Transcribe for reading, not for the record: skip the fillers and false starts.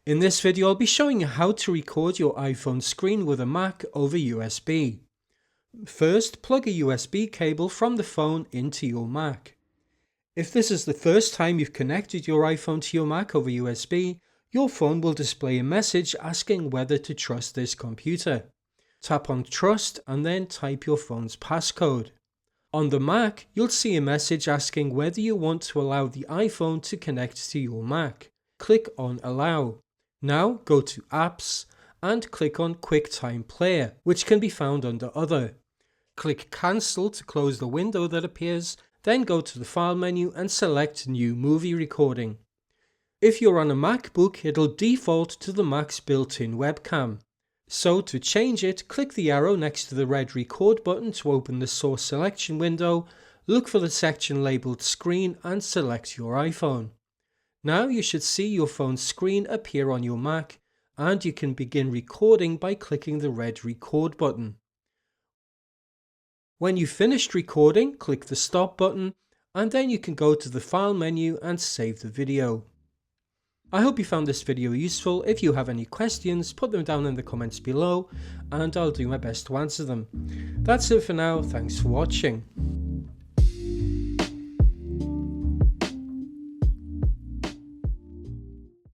In this video I'll be showing you how to record your iPhone screen with a Mac over USB. First, plug a USB cable from the phone into your Mac. If this is the first time you've connected your iPhone to your Mac over USB, your phone will display a message asking whether to trust this computer. Tap on Trust and then type your phone's passcode. On the Mac, you'll see a message asking whether you want to allow the iPhone to connect to your Mac. Click on Allow. Now go to Apps and click on QuickTime Player, which can be found under Other. Click Cancel to close the window that appears, then go to the File menu and select New Movie Recording. If you're on a MacBook, it'll default to the Mac's built-in webcam. So to change it, click the arrow next to the red Record button to open the source selection window, look for the section labelled Screen and select your iPhone. Now you should see your phone's screen appear on your Mac, and you can begin recording by clicking the red Record button. When you've finished recording, click the Stop button, and then you can go to the File menu and save the video. I hope you found this video useful. If you have any questions, put them down in the comments below, and I'll do my best to answer them. That's it for now, thanks for watching.